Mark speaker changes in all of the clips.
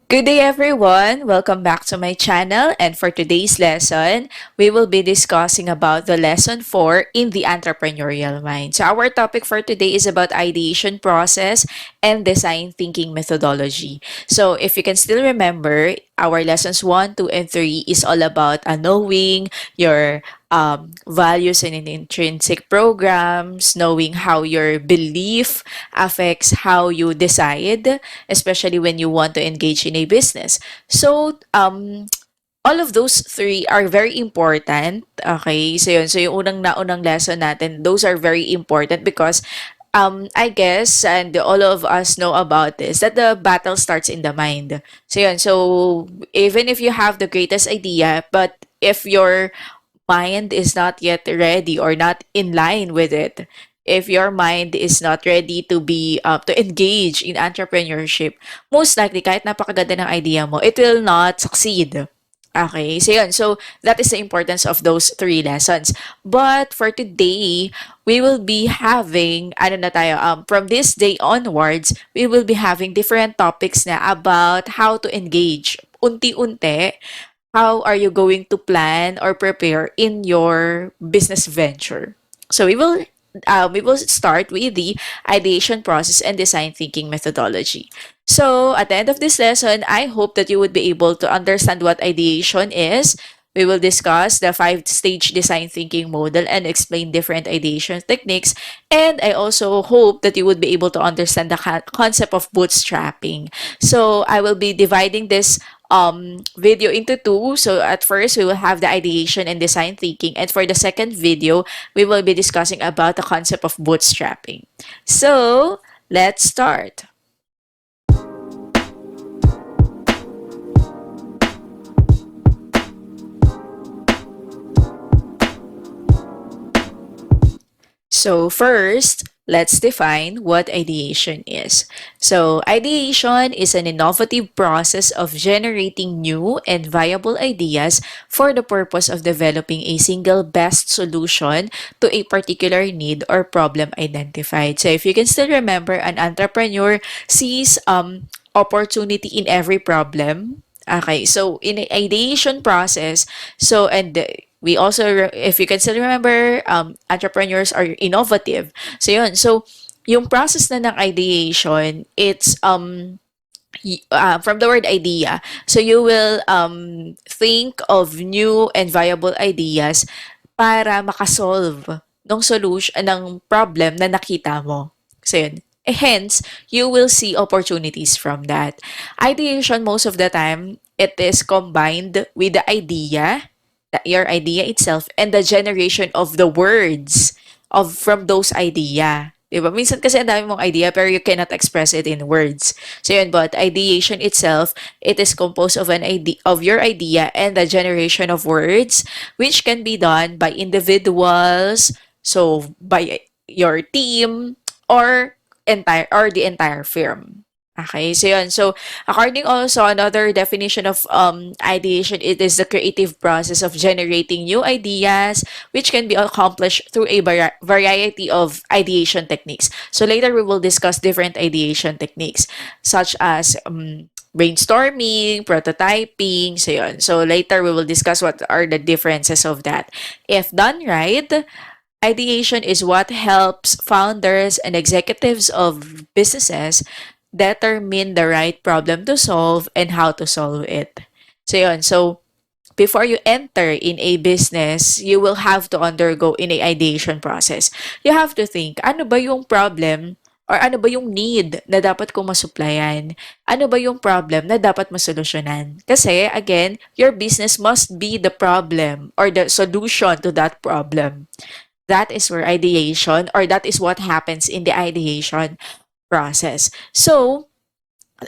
Speaker 1: Good day, everyone. Welcome back to my channel. And for today's lesson, we will be discussing about the lesson 4 in the entrepreneurial mind. So our topic for today is about ideation process and design thinking methodology. So if you can still remember, our lessons 1, 2, and 3 is all about knowing your values and intrinsic programs, knowing how your belief affects how you decide, especially when you want to engage in a business. So, all of those three are very important. Okay, so yun. So yung unang lesson natin, those are very important because I guess, and all of us know about this, that the battle starts in the mind. So yun. So even if you have the greatest idea, but if your mind is not yet ready or not in line with it, if your mind is not ready to be to engage in entrepreneurship, most likely kahit napakaganda ng idea mo, it will not succeed. Okay, so yun. So that is the importance of those three lessons. But for today, we will be having, ano na tayo, from this day onwards, we will be having different topics na about how to engage unti-unti. How are you going to plan or prepare in your business venture? So we will start with the ideation process and design thinking methodology. So at the end of this lesson, I hope that you would be able to understand what ideation is. We will discuss the five-stage design thinking model and explain different ideation techniques. And I also hope that you would be able to understand the concept of bootstrapping. So I will be dividing this video into two. So at first, we will have the ideation and design thinking. And for the second video, we will be discussing about the concept of bootstrapping. So let's start. So first, let's define what ideation is. So ideation is an innovative process of generating new and viable ideas for the purpose of developing a single best solution to a particular need or problem identified. So if you can still remember, an entrepreneur sees opportunity in every problem. Okay, so in the ideation process, so and we also, if you can still remember, entrepreneurs are innovative. So yun, so yung process na ng ideation, it's from the word idea. So you will think of new and viable ideas para makasolve ng solution ng problem na nakita mo. So yun. Hence, you will see opportunities from that. Ideation, most of the time, it is combined with the idea, your idea itself, and the generation of the words of from those idea. Diba? Minsan kasi ang dami mong idea pero you cannot express it in words. So yun, but ideation itself, it is composed of an idea, of your idea and the generation of words, which can be done by individuals, so by your team, or the entire firm. Okay, so yun. So, according also another definition of ideation, it is the creative process of generating new ideas, which can be accomplished through a variety of ideation techniques. So later we will discuss different ideation techniques, such as brainstorming, prototyping, so yun. So later we will discuss what are the differences of that. If done right, ideation is what helps founders and executives of businesses determine the right problem to solve and how to solve it. So yun. So before you enter in a business, you will have to undergo in a ideation process. You have to think, ano ba yung problem or ano ba yung need na dapat kong masuplayan? Ano ba yung problem na dapat masolusyonan? Kasi, again, your business must be the problem or the solution to that problem. That is where ideation, or that is what happens in the ideation process. So,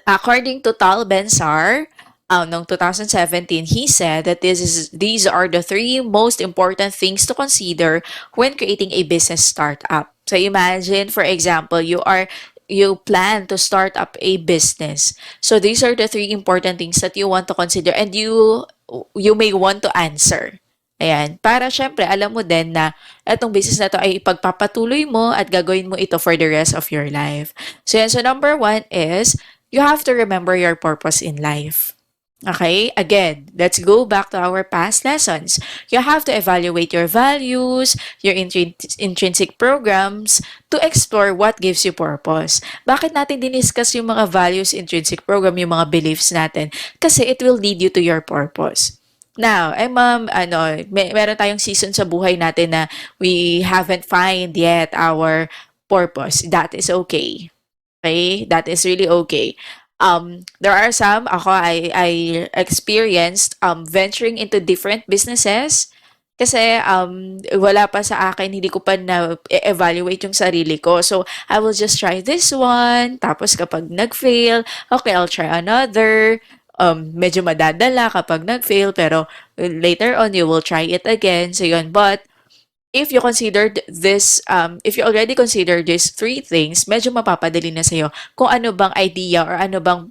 Speaker 1: according to Tal Ben-Sar, noong 2017, he said that these are the three most important things to consider when creating a business startup. So imagine, for example, you plan to start up a business. So these are the three important things that you want to consider and you may want to answer. Ayan. Para syempre, alam mo din na etong business na to ay ipagpapatuloy mo at gagawin mo ito for the rest of your life. So yan. So number one is you have to remember your purpose in life. Okay, again, let's go back to our past lessons. You have to evaluate your values, your intrinsic programs to explore what gives you purpose. Bakit natin diniscuss yung mga values, intrinsic program, yung mga beliefs natin? Kasi it will lead you to your purpose. Now, ma'am, meron tayong season sa buhay natin na we haven't find yet our purpose. That is okay. Okay, that is really okay. There are some, I experienced venturing into different businesses kasi wala pa sa akin, hindi ko pa na-evaluate yung sarili ko. So, I will just try this one, tapos kapag nag-fail, okay, I'll try another. Medyo madadala kapag nag-fail, pero later on, you will try it again. So, yun. But, if you considered this, if you already considered these three things, medyo mapapadali na sa'yo kung ano bang idea or ano bang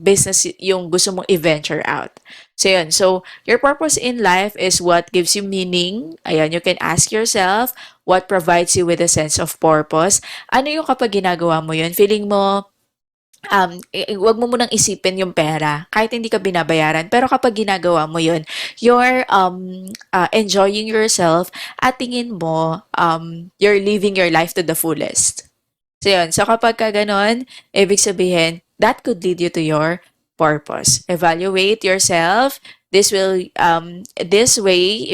Speaker 1: business yung gusto mong i-venture out. So, yun. So, your purpose in life is what gives you meaning. Ayan, you can ask yourself, what provides you with a sense of purpose? Ano yung kapag ginagawa mo yun? Feeling mo, wag mo munang isipin yung pera kahit hindi ka binabayaran. Pero kapag ginagawa mo yun, you're enjoying yourself at tingin mo, you're living your life to the fullest. So yun, so kapag ka ganon, ibig sabihin, that could lead you to your purpose. Evaluate yourself. This way,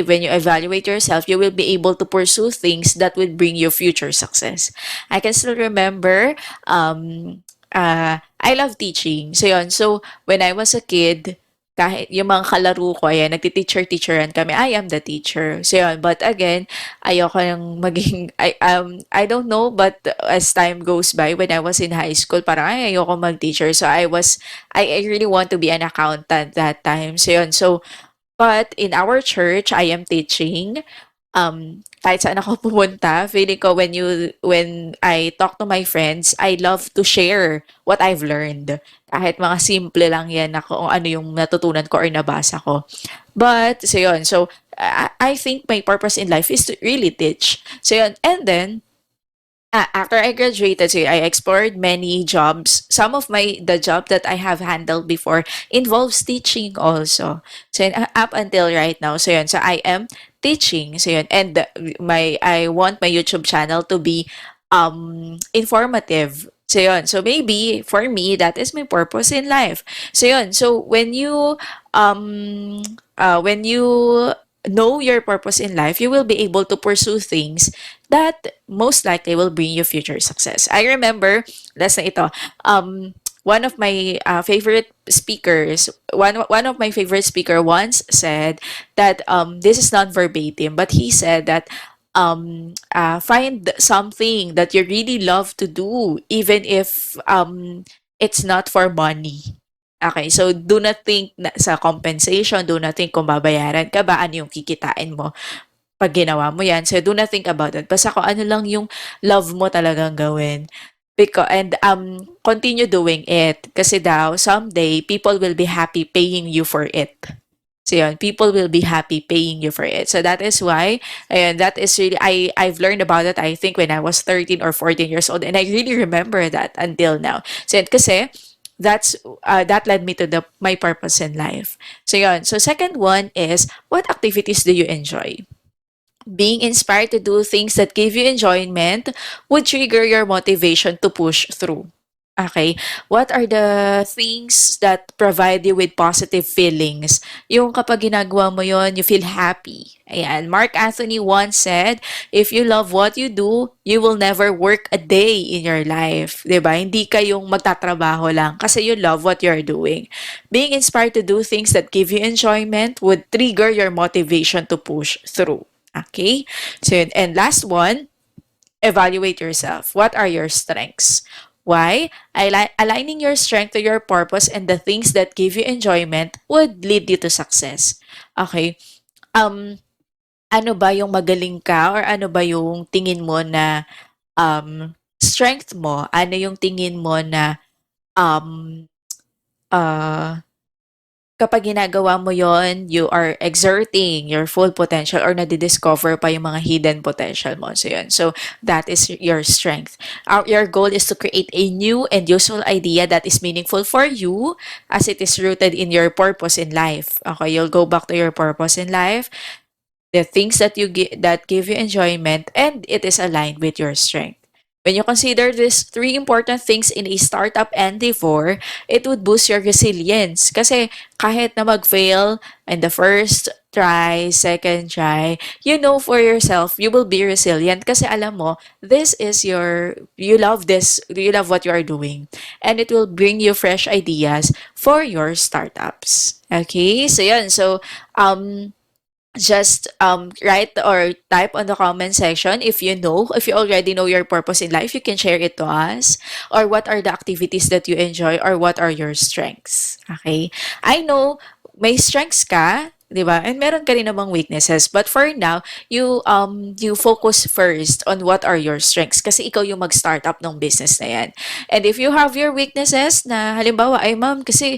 Speaker 1: when you evaluate yourself, you will be able to pursue things that will bring you future success. I can still remember, I love teaching. So yun, so when I was a kid, kahit yung mga kalaro ko, ayan, nagti-teacher-teacheran kami, I am the teacher. So yun, but again, ayoko nang maging, I don't know, but as time goes by, when I was in high school, parang ayoko mag-teacher. So I really want to be an accountant that time. So yun, so, but in our church, I am teaching. Kahit saan ako pumunta, feeling ko when I talk to my friends, I love to share what I've learned. Kahit mga simple lang yan na kung ano yung natutunan ko or nabasa ko. But, so yun. So, I think my purpose in life is to really teach. So yun. And then, after I graduated, so I explored many jobs. Some of the job that I have handled before involves teaching also. So yun, up until right now, so yun, so I am teaching. So yun, and I want my YouTube channel to be informative. So yun, so maybe for me that is my purpose in life. So yun, so when you know your purpose in life, you will be able to pursue things that most likely will bring you future success. I remember, last na ito, one of my favorite speakers, one of my favorite speaker once said that this is not verbatim, but he said that find something that you really love to do, even if it's not for money. Okay, so do not think sa compensation, do not think kung babayaran ka ba, ano yung kikitain mo pag ginawa mo yan. So do not think about it. Basta kung ano lang yung love mo talagang gawin. And continue doing it. Kasi daw, someday, people will be happy paying you for it. So yun, people will be happy paying you for it. So that is why, and that is really, I've learned about it, I think, when I was 13 or 14 years old. And I really remember that until now. So kasi, that led me to my purpose in life. So yun. So second one is, what activities do you enjoy? Being inspired to do things that give you enjoyment would trigger your motivation to push through. Okay, what are the things that provide you with positive feelings? Yung kapag ginagawa mo yon, you feel happy. Ayan, Mark Anthony once said, if you love what you do, you will never work a day in your life. 'Di ba? Hindi kayong magtatrabaho lang kasi you love what you're doing. Being inspired to do things that give you enjoyment would trigger your motivation to push through. Okay? So, and last one, evaluate yourself. What are your strengths? Why? Aligning your strength to your purpose and the things that give you enjoyment would lead you to success. Okay? Um, ano ba yung magaling ka or ano ba yung tingin mo na strength mo? Ano yung tingin mo na um, uh, kapag ginagawa mo yon, you are exerting your full potential or nadidiscover pa yung mga hidden potential mo. So, yun. So, that is your strength. Your goal is to create a new and useful idea that is meaningful for you as it is rooted in your purpose in life. Okay, you'll go back to your purpose in life, the things that that give you enjoyment, and it is aligned with your strength. When you consider these three important things in a startup endeavor, it would boost your resilience. Kasi kahit na mag-fail in the first try, second try, you know for yourself, you will be resilient kasi alam mo, this is you love this, you love what you are doing. And it will bring you fresh ideas for your startups. Okay? So, yun. So, just write or type on the comment section if you already know your purpose in life, you can share it to us, or what are the activities that you enjoy, or what are your strengths. Okay, I know may strengths ka, di ba, and meron ka rin namang weaknesses, but for now you focus first on what are your strengths kasi ikaw yung mag-start up ng business na yan. And if you have your weaknesses na halimbawa ay ma'am kasi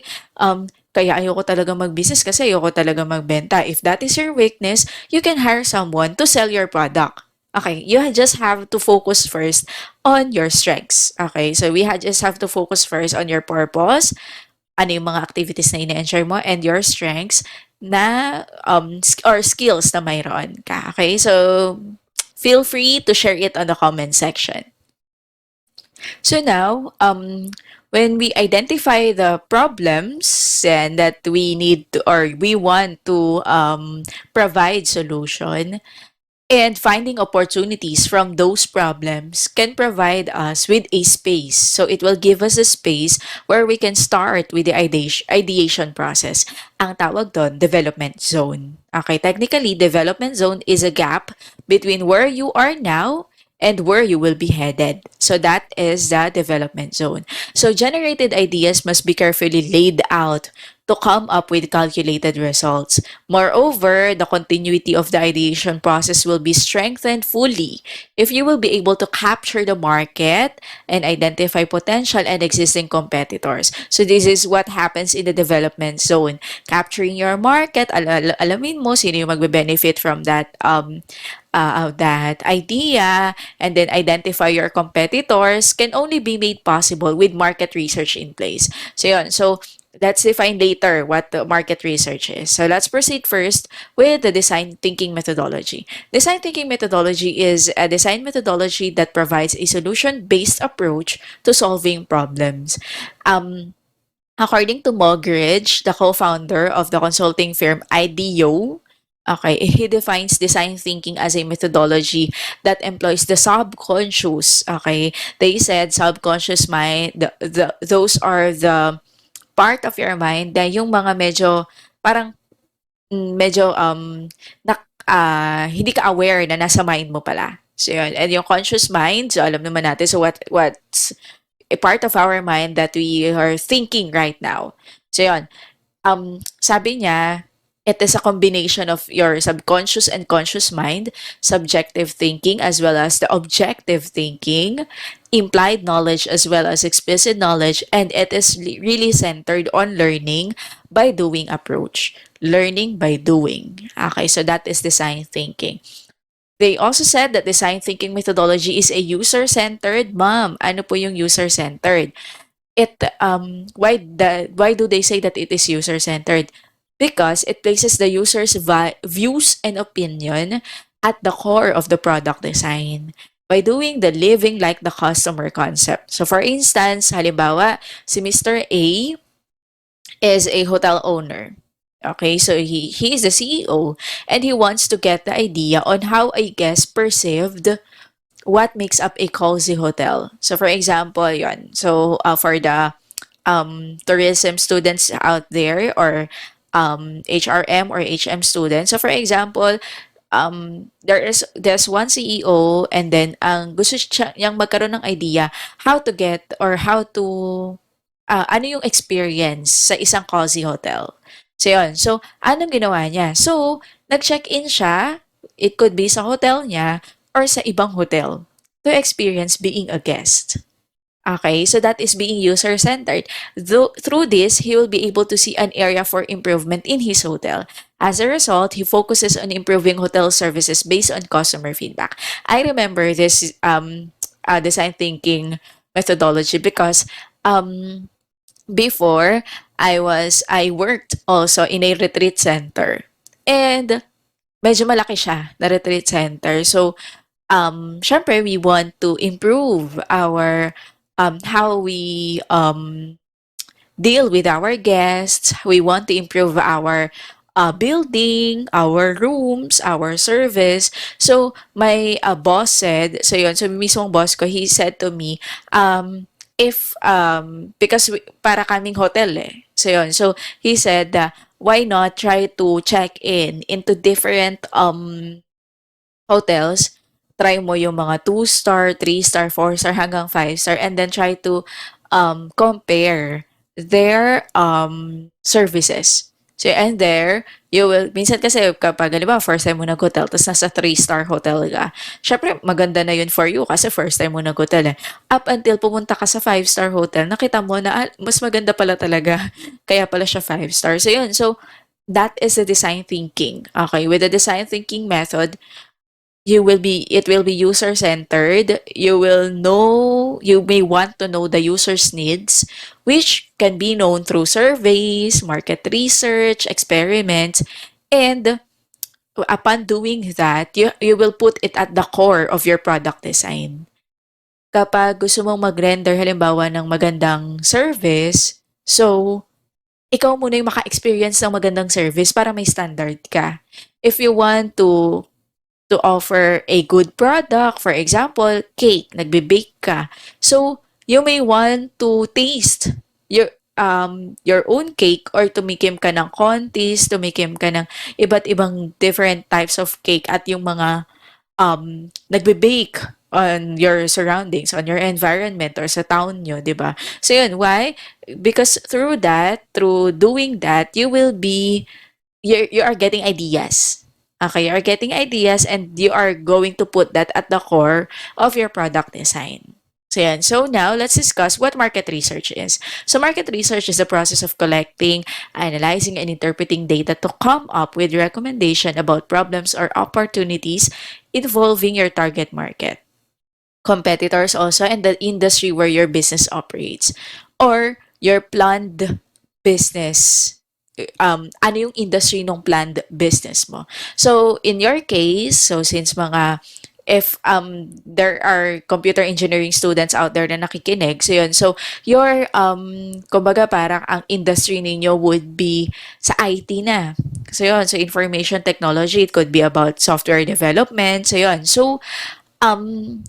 Speaker 1: kaya ayoko talaga mag-business kasi ayoko talaga magbenta. If that is your weakness, you can hire someone to sell your product. Okay, you just have to focus first on your strengths. Okay, so just have to focus first on your purpose, ano yung mga activities na ina-enjoy mo, and your strengths na or skills na mayroon ka. Okay, so feel free to share it on the comment section. So now, when we identify the problems and that we need to or we want to provide solution, and finding opportunities from those problems can provide us with a space. So it will give us a space where we can start with the ideation process. Ang tawag doon, development zone. Okay, technically, development zone is a gap between where you are now and where you will be headed. So that is the development zone. So generated ideas must be carefully laid out to come up with calculated results. Moreover, the continuity of the ideation process will be strengthened fully if you will be able to capture the market and identify potential and existing competitors. So this is what happens in the development zone. Capturing your market, alamin mo sino yung magbe-benefit from that idea, and then identify your competitors can only be made possible with market research in place. So yun. So let's define later what the market research is. So let's proceed first with the design thinking methodology. Design thinking methodology is a design methodology that provides a solution-based approach to solving problems. According to Mogridge, the co-founder of the consulting firm Ideo, okay, he defines design thinking as a methodology that employs the subconscious. Okay, they said subconscious mind. Those are the part of your mind na yung mga medyo parang medyo hindi ka aware na nasa mind mo pala. So yun. And yung conscious mind, so alam naman natin so what's a part of our mind that we are thinking right now. So yun. Sabi niya, it is a combination of your subconscious and conscious mind, subjective thinking as well as the objective thinking, implied knowledge as well as explicit knowledge, and it is really centered on learning by doing approach. Learning by doing. Okay, so that is design thinking. They also said that design thinking methodology is a user-centered. Ma'am, ano po yung user-centered? Why do they say that it is user-centered? Because it places the user's views and opinion at the core of the product design by doing the living like the customer concept. So for instance, halimbawa, si Mr. A is a hotel owner. Okay, so he is the CEO and he wants to get the idea on how a guest perceived what makes up a cozy hotel. So for example, yon. So for the tourism students out there or HRM or HM students. So for example, there's one CEO and then ang gusto niyang magkaroon ng idea how to get or how to ano yung experience sa isang cozy hotel. So yun. So anong ginawa niya? So nag-check-in siya. It could be sa hotel niya or sa ibang hotel to experience being a guest. Okay, so that is being user-centered. Through this, he will be able to see an area for improvement in his hotel. As a result, he focuses on improving hotel services based on customer feedback. I remember this design thinking methodology because um, before I worked also in a retreat center, and medyo malaki siya na retreat center. So syempre we want to improve our how we deal with our guests. We want to improve our building, our rooms, our service. So my boss said, so yun, so mismong boss ko, he said to me, if because para kaming hotel eh. So yun, so he said, why not try to check in into different hotels, try mo yung mga 2-star, 3-star, 4-star hanggang 5-star, and then try to compare their services. So, and there, you will, minsan kasi kapag, halimbawa, first time mo nag-hotel, tapos nasa 3-star hotel ka, syempre, maganda na yun for you kasi first time mo nag-hotel eh. Up until pumunta ka sa 5-star hotel, nakita mo na mas maganda pala talaga, kaya pala siya 5-star. So, yun. So, that is the design thinking. Okay, with the design thinking method, it will be user centered. You may want to know the user's needs, which can be known through surveys, market research, experiments, and upon doing that, you will put it at the core of your product design. Kapag gusto mong mag-render halimbawa ng magandang service, so ikaw muna yung maka-experience ng magandang service para may standard ka. If you want to offer a good product. For example, cake, nagbe-bake ka. So, you may want to taste your own cake or tumikim ka ng contest, tumikim ka ng iba't ibang different types of cake at yung mga nagbe-bake on your surroundings, on your environment or sa town nyo, di ba? So yun, why? Because through doing that, you are getting ideas. Okay, you are getting ideas and you are going to put that at the core of your product design. So, yan. So now let's discuss what market research is. So market research is the process of collecting, analyzing, and interpreting data to come up with recommendation about problems or opportunities involving your target market, competitors also, and the industry where your business operates, or your planned business. Ano yung industry ng planned business mo. So, in your case, so since if there are computer engineering students out there na nakikinig, so yun, so your kumbaga parang ang industry ninyo would be sa IT na. So yun, so information technology, it could be about software development, so yun. So um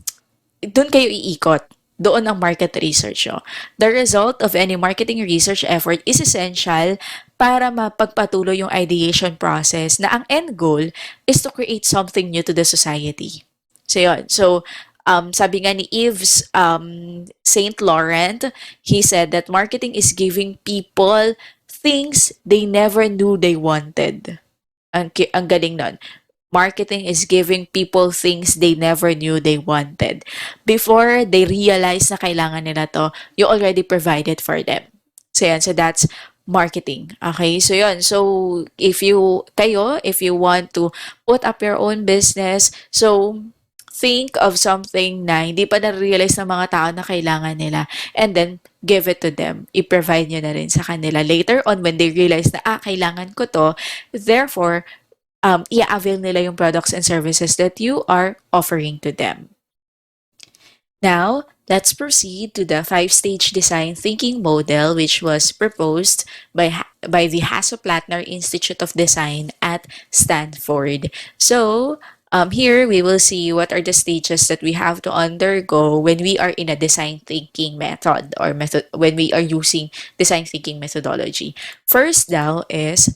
Speaker 1: doon kayo iikot. Doon ang market research nyo. The result of any marketing research effort is essential para mapagpatuloy yung ideation process na ang end goal is to create something new to the society. So, yun. So, sabi nga ni Yves Saint Laurent, he said that marketing is giving people things they never knew they wanted. Ang galing nun. Marketing is giving people things they never knew they wanted. Before they realize na kailangan nila to, you already provided for them. So yan, so that's marketing. Okay, so yun. So if you want to put up your own business, so think of something na hindi pa na-realize ng mga tao na kailangan nila and then give it to them. I-provide nyo na rin sa kanila. Later on, when they realize na, kailangan ko to, therefore, i-avail nila yung products and services that you are offering to them. Now, let's proceed to the 5-stage design thinking model, which was proposed by the Hasso-Plattner Institute of Design at Stanford. So, here we will see what are the stages that we have to undergo when we are in a design thinking method or when we are using design thinking methodology. First now is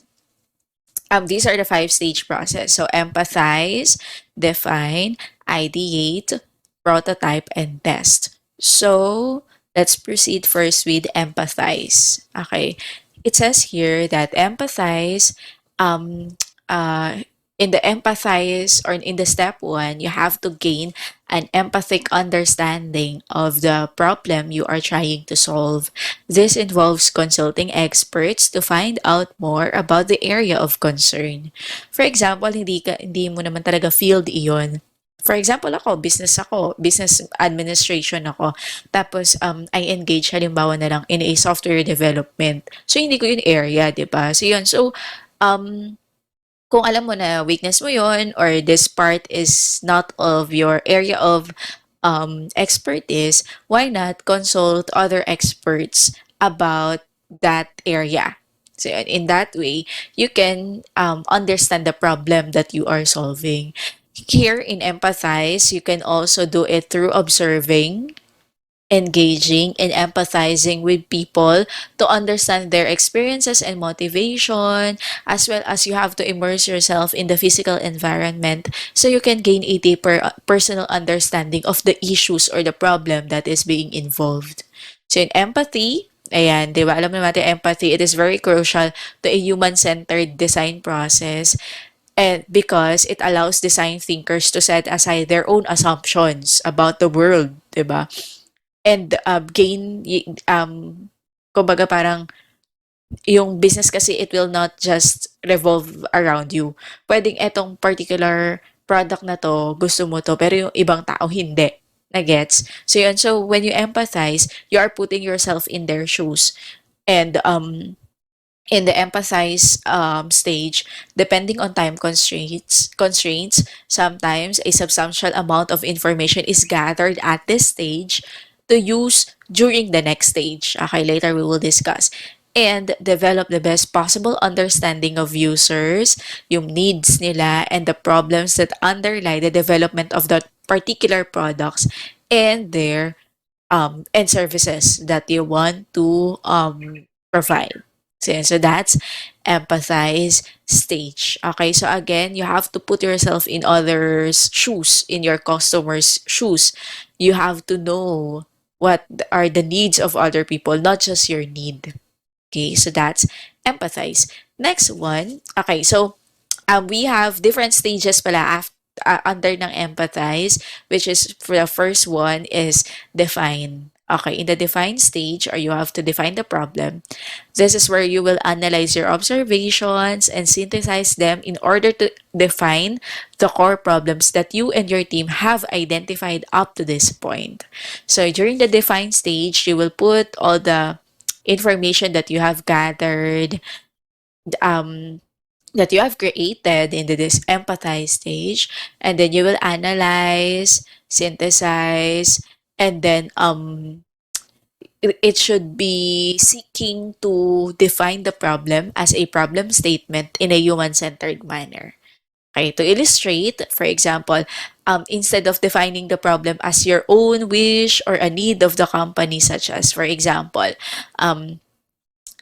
Speaker 1: these are the 5-stage process. So empathize, define, ideate, prototype, and test. So let's proceed first with empathize. Okay. It says here that empathize, um, uh, In the empathize or in the step one, you have to gain an empathic understanding of the problem you are trying to solve. This involves consulting experts to find out more about the area of concern. For example, hindi mo naman talaga field iyon. For example, ako, business administration ako. Tapos, I engage halimbawa na lang in a software development. So, hindi ko yun area, di ba? So, yun. So, um, kung alam mo na weakness mo yon or this part is not of your area of expertise, why not consult other experts about that area? So in that way, you can understand the problem that you are solving. Here in empathize, you can also do it through observing, engaging and empathizing with people to understand their experiences and motivation, as well as you have to immerse yourself in the physical environment so you can gain a deeper personal understanding of the issues or the problem that is being involved. So in empathy, ayan, di ba? Alam naman natin empathy, it is very crucial to a human-centered design process, and because it allows design thinkers to set aside their own assumptions about the world, di ba? And kumbaga parang yung business kasi it will not just revolve around you. Pwedeng etong particular product na to, gusto mo to, pero yung ibang tao hindi. Na gets? So yun, so when you empathize, you are putting yourself in their shoes. And in the empathize stage, depending on time constraints, sometimes a substantial amount of information is gathered at this stage to use during the next stage. Okay, later we will discuss. And develop the best possible understanding of users, yung needs nila, and the problems that underlie the development of that particular products and their and services that you want to provide. So that's empathize stage. Okay, so again, you have to put yourself in others' shoes, in your customer's shoes. You have to know what are the needs of other people, not just your need. Okay, so that's empathize. Next one, okay, so we have different stages pala under ng empathize, which is for the first one is define. Okay, in the define stage, or you have to define the problem. This is where you will analyze your observations and synthesize them in order to define the core problems that you and your team have identified up to this point. So during the define stage, you will put all the information that you have gathered, um, that you have created into this empathize stage, and then you will analyze, synthesize, and then it should be seeking to define the problem as a problem statement in a human-centered manner. Okay, to illustrate, for example, instead of defining the problem as your own wish or a need of the company, such as, for example, um,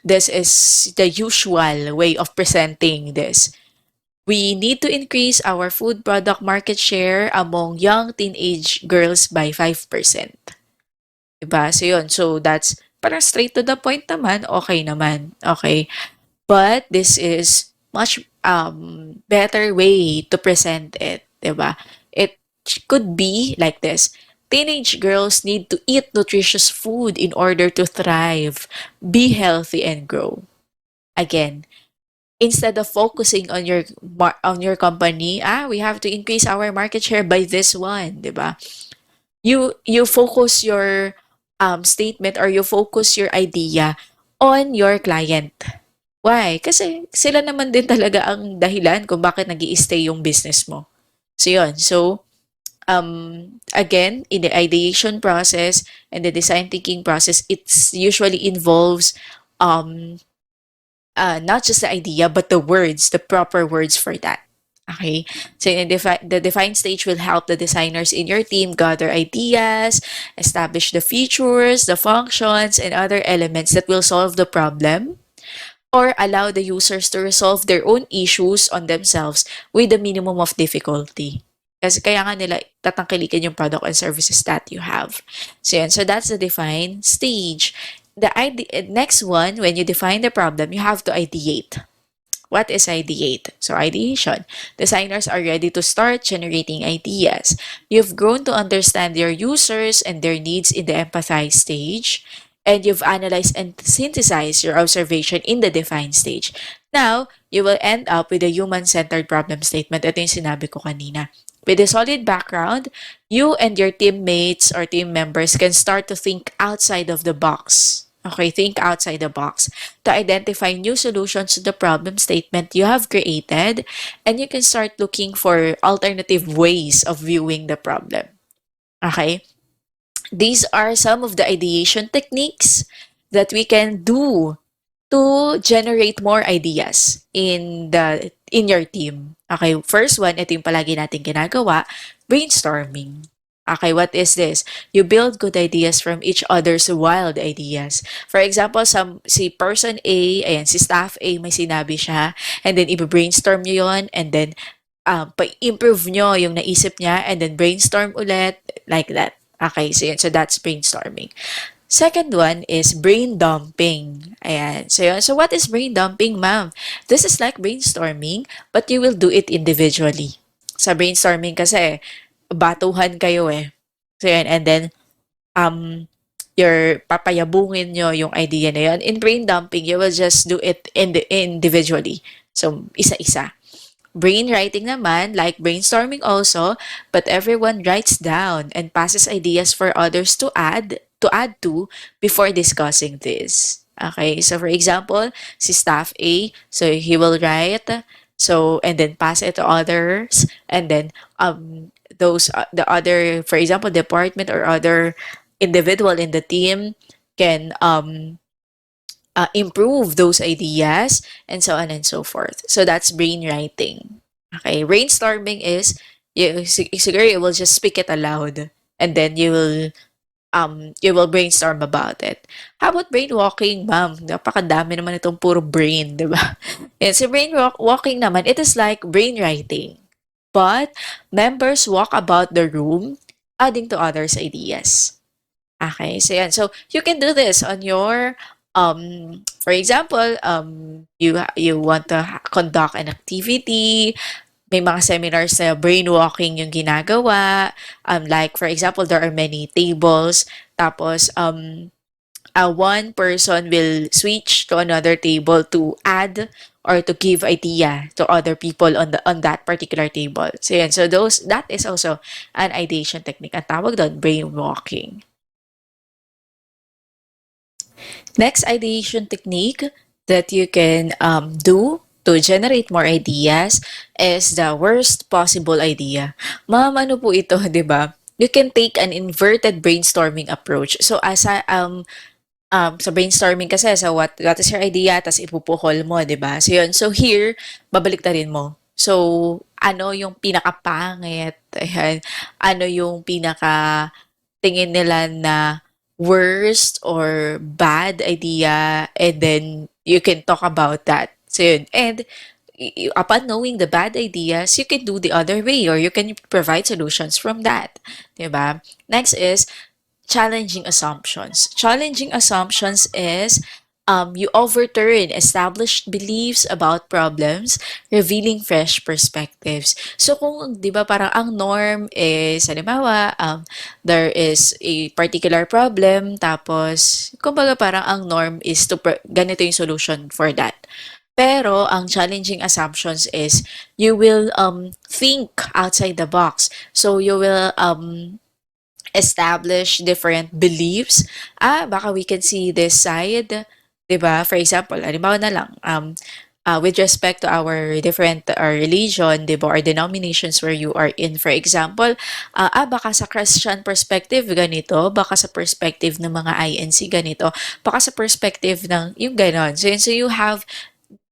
Speaker 1: this is the usual way of presenting this. We need to increase our food product market share among young teenage girls by 5%. Diba? So yun. So that's parang straight to the point naman. Okay naman. Okay. But this is much better way to present it. Diba? It could be like this. Teenage girls need to eat nutritious food in order to thrive, be healthy, and grow. Again, instead of focusing on your company, we have to increase our market share by this one, 'di ba? You focus your statement, or you focus your idea on your client. Why? Kasi sila naman din talaga ang dahilan kung bakit nag-i-stay yung business mo. So yun. So again, in the ideation process and the design thinking process, it's usually involves um not just the idea, but the words, the proper words for that. Okay. So in the define stage will help the designers in your team gather ideas, establish the features, the functions, and other elements that will solve the problem, or allow the users to resolve their own issues on themselves with the minimum of difficulty. Kasi kaya nga nila tatangkilikin yung product and services that you have. So yan. So that's the define stage. Next one, when you define the problem, you have to ideate. What is ideate? So ideation. Designers are ready to start generating ideas. You've grown to understand your users and their needs in the empathize stage, and you've analyzed and synthesized your observation in the define stage. Now, you will end up with a human-centered problem statement. Ito yung sinabi ko kanina. With a solid background, you and your teammates or team members can start to think outside of the box. Okay, think outside the box to identify new solutions to the problem statement you have created, and you can start looking for alternative ways of viewing the problem. Okay? These are some of the ideation techniques that we can do to generate more ideas in your team. Okay, first one, ito yung palagi natin ginagawa, brainstorming. Okay, what is this? You build good ideas from each other's wild ideas. For example, si person A, ayan, si staff A, may sinabi siya, and then i-brainstorm nyo yun, and then pa-improve nyo yung naisip niya, and then brainstorm ulit, like that. Okay, so yun. So that's brainstorming. Second one is brain dumping. Ayan. So, yun. So what is brain dumping, ma'am? This is like brainstorming, but you will do it individually. Sa brainstorming kasi, batuhan kayo eh. So, yun. And then, um, papayabungin nyo yung idea na yun. In brain dumping, you will just do it individually. So, isa-isa. Brainwriting naman, like brainstorming also, but everyone writes down and passes ideas for others to add to before discussing this. Okay, so for example, si staff A, so he will write, so and then pass it to others, and then those the other, for example, department or other individual in the team can improve those ideas, and so on and so forth. So that's brainwriting. Okay, brainstorming is siguro you will just speak it aloud, and then you will brainstorm about it. How about brainwalking, ma'am? Napakadami naman itong puro brain, di ba? And so brainwalking naman, it is like brainwriting. But members walk about the room, adding to others' ideas. Okay, so yan. So you can do this on your for example, you want to conduct an activity, may mga seminars na brainwalking yung ginagawa. Like for example, there are many tables, tapos one person will switch to another table to add or to give idea to other people on that particular table. So yan. So that is also an ideation technique. Ang tawag doon, brainwalking. Next ideation technique that you can do to generate more ideas is the worst possible idea. Ma'am, ano po ito, di ba? You can take an inverted brainstorming approach. So, sa brainstorming kasi, so what is your idea, tas ipupuhol mo, di ba? So, yun. So, here, babalik na rin mo. So, ano yung pinakapangit? Ayan. Ano yung pinaka tingin nila na worst or bad idea, and then you can talk about that. So yun. And upon knowing the bad ideas, you can do the other way or you can provide solutions from that. Diba? Next is challenging assumptions. Challenging assumptions is you overturn established beliefs about problems, revealing fresh perspectives. So kung, di ba, parang ang norm is, halimbawa, there is a particular problem, tapos, kumbaga parang ang norm is ganito yung solution for that. Pero ang challenging assumptions is you will think outside the box. So you will establish different beliefs. Baka we can see this side, 'di ba? For example, halimbawa na lang, with respect to our different religion, 'di ba, or denominations where you are in. For example, baka sa Christian perspective ganito, baka sa perspective ng mga INC ganito, baka sa perspective ng yung ganon. So you have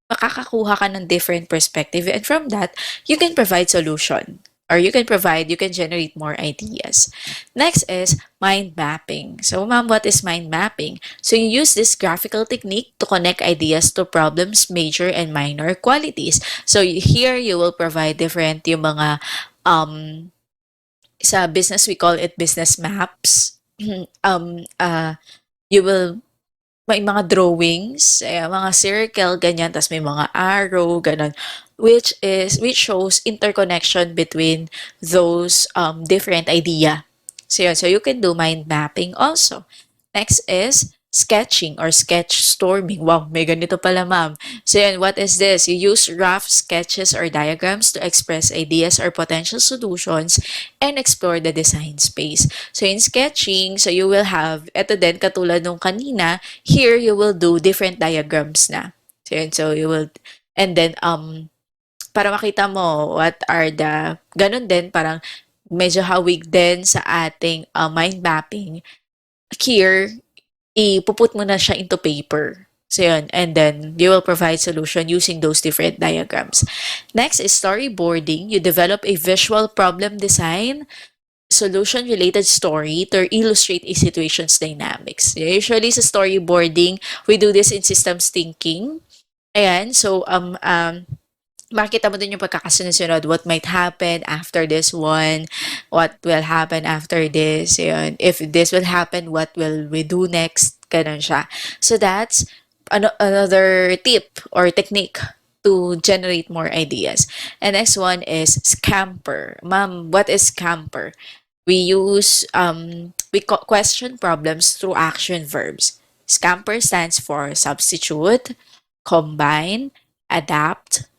Speaker 1: makakakuha ka ng different perspective, and from that you can provide solution, or you can generate more ideas. Next is mind mapping. So ma'am, what is mind mapping? So you use this graphical technique to connect ideas to problems, major and minor qualities. So here you will provide different yung mga sa business we call it business maps. You will may mga drawings, mga circle, ganyan, tas may mga arrow, gano'n, which shows interconnection between those different idea. So, yun. So, you can do mind mapping also. Next is sketching or sketch storming. Wow, may ganito pala, ma'am. So, yun, what is this? You use rough sketches or diagrams to express ideas or potential solutions and explore the design space. So, in sketching, so you will have, eto din, katulad nung kanina, here you will do different diagrams na. So, yun, so you will, and then, para makita mo what are the, ganun din, parang medyo hawig din sa ating mind mapping. Here, ipuput mo na siya into paper. So yun, and then you will provide solution using those different diagrams. Next is storyboarding. You develop a visual problem design solution-related story to illustrate a situation's dynamics. Usually sa storyboarding, we do this in systems thinking. Ayan, so makita mo din yung pagkakasunod-sunod, what might happen after this one, what will happen after this, yun. If this will happen, what will we do next, ganun siya. So that's another tip or technique to generate more ideas. And next one is scamper. Ma'am, what is scamper? We question problems through action verbs. Scamper stands for substitute, combine, adapt,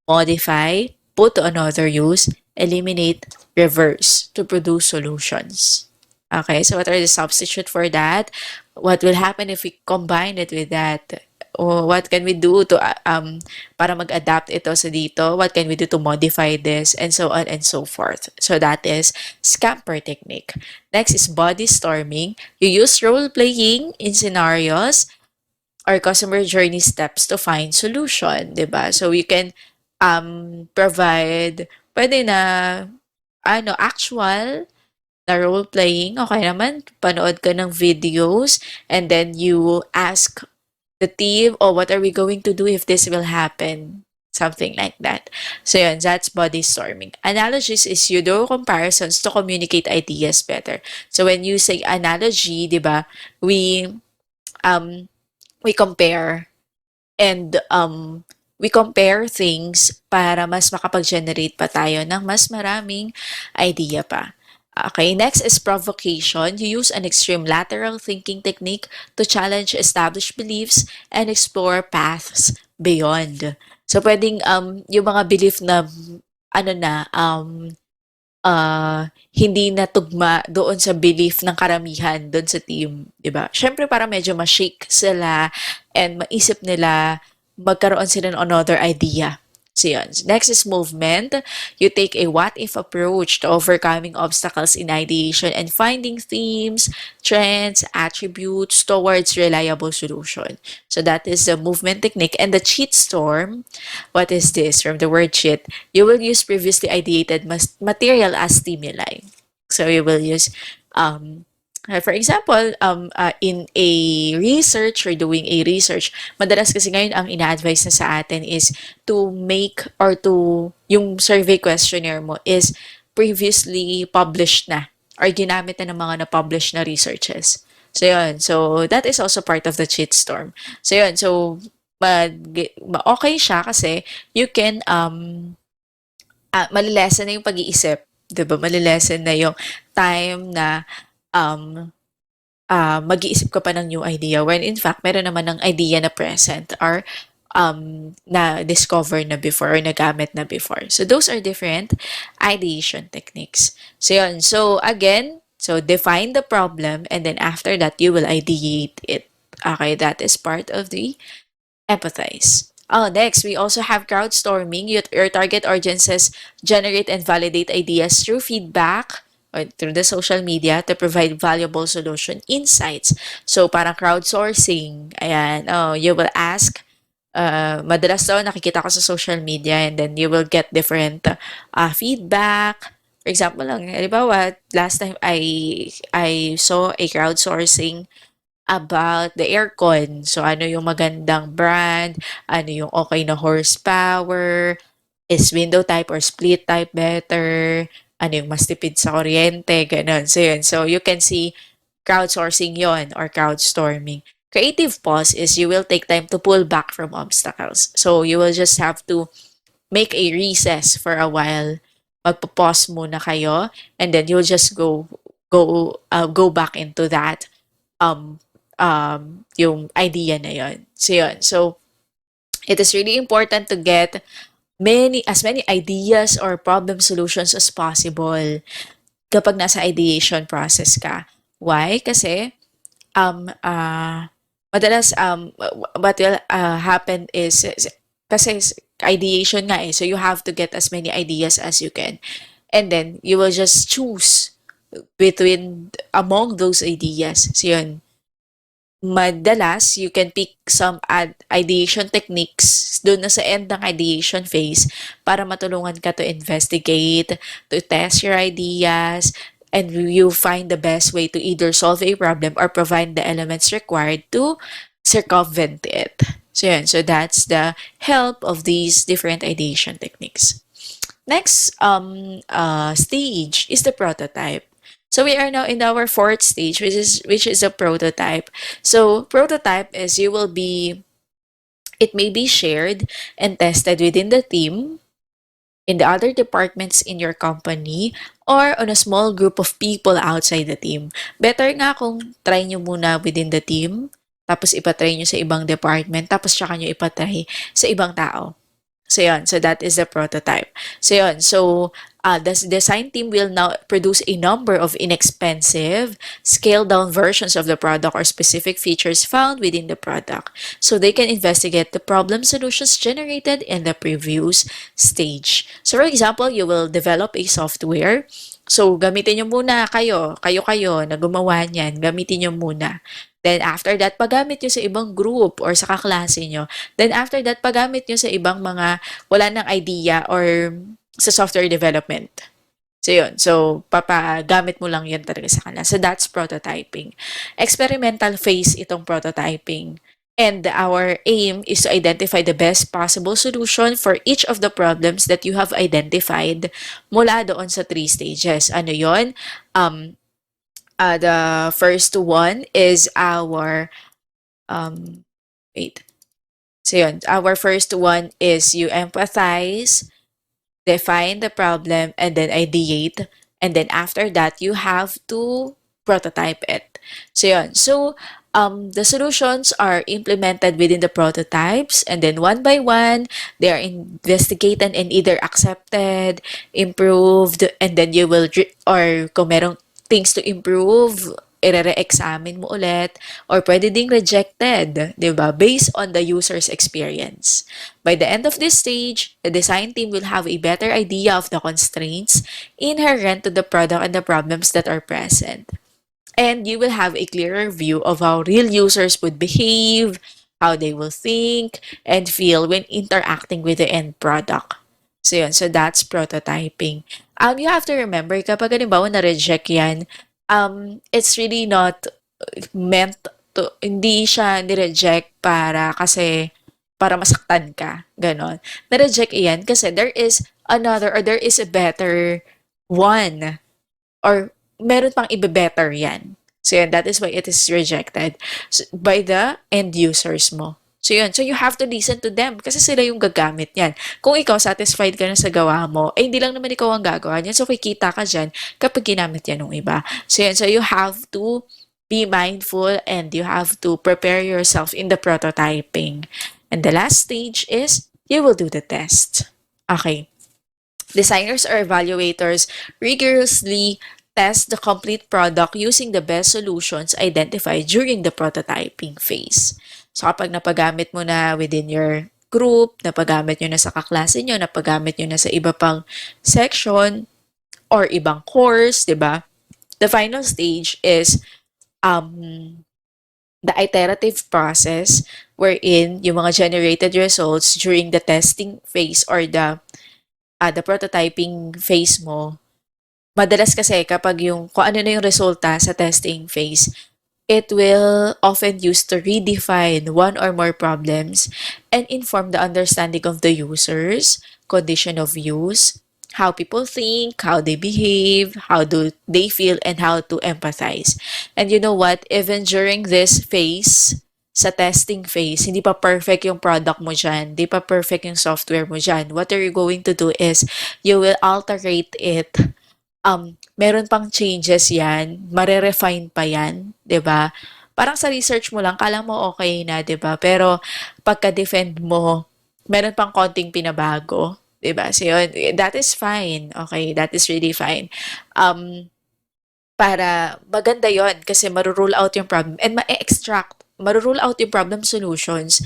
Speaker 1: modify, put to another use, eliminate, reverse to produce solutions. Okay, so what are the substitute for that? What will happen if we combine it with that? O what can we do to para mag-adapt ito sa dito? What can we do to modify this? And so on and so forth. So that is scamper technique. Next is body storming. You use role playing in scenarios or customer journey steps to find solution, 'di ba? So you can provide pwede na actual na role playing. Okay naman, panood ka ng videos and then you ask the team, oh, what are we going to do if this will happen? Something like that. So yun, that's body storming. Analogies is you do comparisons to communicate ideas better. So when you say analogy, di ba, um, we compare and we compare things para mas makapag-generate pa tayo ng mas maraming idea pa. Okay, next is provocation. You use an extreme lateral thinking technique to challenge established beliefs and explore paths beyond. So, pwedeng yung mga belief na ano na, hindi natugma doon sa belief ng karamihan doon sa team, 'di ba? Siyempre para medyo ma-shake sila and maisip nila, magkaroon sila ng another idea. So yun. Next is movement. You take a what-if approach to overcoming obstacles in ideation and finding themes, trends, attributes towards reliable solution. So that is the movement technique. And the cheat storm, what is this? From the word cheat, you will use previously ideated material as stimuli. So you will use, for example, in a research or doing a research, madalas kasi ngayon ang ina-advise na sa atin is to make or to, yung survey questionnaire mo is previously published na or ginamit na ng mga na-publish na researches. So yun, so that is also part of the cheat storm. So yun, so okay siya kasi you can malilesen na yung pag-iisip, 'di ba? Malilesen na yung time na um, mag-iisip ka pa ng new idea when in fact meron naman ng idea na present or na discover na before or nagamit na before. So those are different ideation techniques. So yun. So again, so define the problem and then after that you will ideate it. Okay, that is part of the empathize. Oh, next, we also have crowdstorming. Your target audiences generate and validate ideas through feedback or through the social media to provide valuable solution insights. So, parang crowdsourcing. Ayan, oh, you will ask, madalas daw nakikita ko sa social media and then you will get different feedback. For example lang, halimbawa, last time I saw a crowdsourcing about the aircon. So, ano yung magandang brand, ano yung okay na horsepower, is window type or split type better, ano yung mas tipid sa kuryente, ganun. So, yun. So, you can see crowdsourcing yon or crowdstorming. Creative pause is you will take time to pull back from obstacles. So you will just have to make a recess for a while. Magpo-pause muna kayo and then you'll just go back into that um yung idea na yon. So yun. So it is really important to get many ideas or problem solutions as possible kapag nasa ideation process ka. Why? Kasi madalas what will happen is kasi ideation nga eh. So you have to get as many ideas as you can. And then you will just choose between among those ideas. So yun, madalas you can pick some ideation techniques doon na sa end ng ideation phase para matulungan ka to investigate, to test your ideas, and you find the best way to either solve a problem or provide the elements required to circumvent it. So yun, so that's the help of these different ideation techniques. Next stage is the prototype. So we are now in our fourth stage, which is a prototype. So prototype is it may be shared and tested within the team, in the other departments in your company, or on a small group of people outside the team. Better nga kung try nyo muna within the team, tapos ipatry nyo sa ibang department, tapos tsaka nyo ipatry sa ibang tao. So yun, so that is the prototype. So yun, so the design team will now produce a number of inexpensive, scaled down versions of the product or specific features found within the product. So they can investigate the problem solutions generated in the previous stage. So for example, you will develop a software. So gamitin nyo muna kayo na gumawa niyan, gamitin nyo muna. Then after that, pagamit nyo sa ibang group or sa kaklase nyo. Then after that, pagamit nyo sa ibang mga wala ng idea or sa software development. So yun. So papagamit mo lang yun talaga sa kanila. So that's prototyping. Experimental phase itong prototyping. And our aim is to identify the best possible solution for each of the problems that you have identified mula doon sa 3 stages. Ano yun? The first one is our wait. So yun, our first one is you empathize, define the problem, and then ideate. And then after that, you have to prototype it. So yun. So the solutions are implemented within the prototypes, and then one by one, they are investigated and either accepted, improved, and then you will, or kung merong things to improve, i-re-examine mo ulit, or pwede ding rejected, di ba? Based on the user's experience. By the end of this stage, the design team will have a better idea of the constraints inherent to the product and the problems that are present. And you will have a clearer view of how real users would behave, how they will think, and feel when interacting with the end product. So yun, so that's prototyping. You have to remember, kapag halimbawa na-reject yan, it's really not meant to, hindi siya ni-reject para masaktan ka, ganon. Na-reject yan kasi there is another or there is a better one or meron pang ibe-better yan. So yan, that is why it is rejected by the end users mo. So yun, so you have to listen to them kasi sila yung gagamit yan. Kung ikaw satisfied ka na sa gawa mo, eh hindi lang naman ikaw ang gagawa niyan. So kikita ka dyan kapag ginamit yan ng iba. So yun, so you have to be mindful and you have to prepare yourself in the prototyping. And the last stage is you will do the test. Okay. Designers or evaluators rigorously test the complete product using the best solutions identified during the prototyping phase. So kapag napagamit mo na within your group, napagamit nyo na sa kaklase nyo, napagamit nyo na sa iba pang section or ibang course, di ba? The final stage is the iterative process wherein yung mga generated results during the testing phase or the prototyping phase mo. Madalas kasi kapag kung ano na yung resulta sa testing phase, it will often use to redefine one or more problems and inform the understanding of the users, condition of use, how people think, how they behave, how do they feel, and how to empathize. And you know what? Even during this phase, sa testing phase, hindi pa perfect yung product mo dyan, hindi pa perfect yung software mo dyan, what are you going to do is, you will alterate it. Meron pang changes yan, mare-refine pa yan, 'di ba? Parang sa research mo lang, kala mo okay na, 'di ba? Pero pagka-defend mo, meron pang konting pinabago, 'di ba? So yun, that is fine. Okay, that is really fine. Um, para maganda yon kasi maru-rule out yung problem and ma-extract, maru-rule out yung problem solutions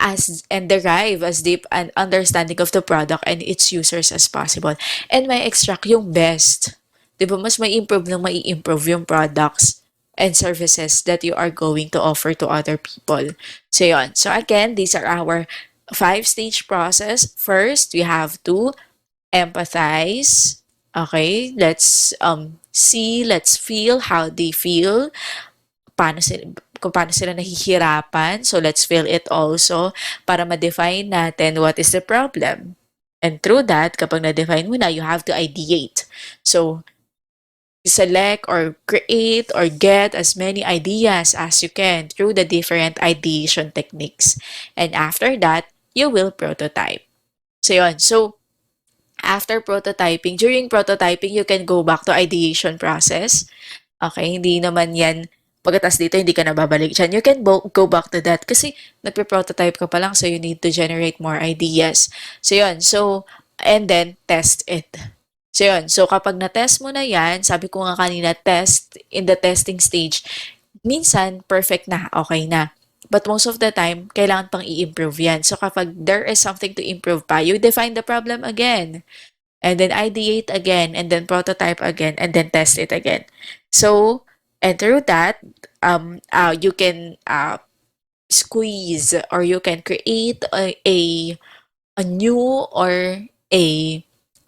Speaker 1: as and derive as deep an understanding of the product and its users as possible. And may extract yung best. 'Di ba? Mas may improve ng mai improve yung products and services that you are going to offer to other people. So yon. So again, these are our five-stage process. First, we have to empathize. Okay, let's feel how they feel, paano sila, kung paano sila nahihirapan. So let's feel it also para ma-define natin what is the problem. And through that, kapag na-define mo na, you have to ideate. So select or create or get as many ideas as you can through the different ideation techniques. And after that, you will prototype. So yun. So after prototyping, during prototyping, you can go back to ideation process. Okay, hindi naman yan pagkatapos dito hindi ka na babalik dyan. You can go back to that kasi nagpe-prototype ka pa lang so you need to generate more ideas. So yun, so and then test it. So yun, so kapag na-test mo na yan, sabi ko nga kanina, test in the testing stage, minsan perfect na, okay na. But most of the time, kailangan pang i-improve yan. So kapag there is something to improve pa, you define the problem again. And then ideate again, and then prototype again, and then test it again. So, and through that, you can squeeze or you can create a new or a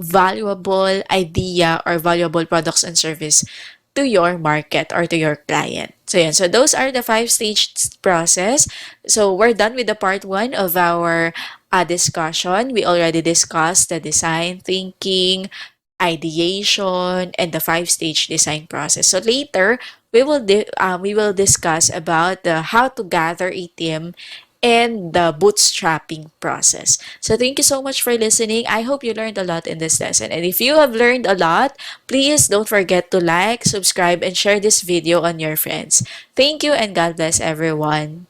Speaker 1: valuable idea or valuable products and service to your market or to your client. So yeah, so those are the five-stage process. So we're done with the part one of our discussion. We already discussed the design thinking, ideation, and the five-stage design process. So later, we will discuss about the how to gather a team and the bootstrapping process. So thank you so much for listening. I hope you learned a lot in this lesson. And if you have learned a lot, please don't forget to like, subscribe, and share this video on your friends. Thank you and God bless everyone.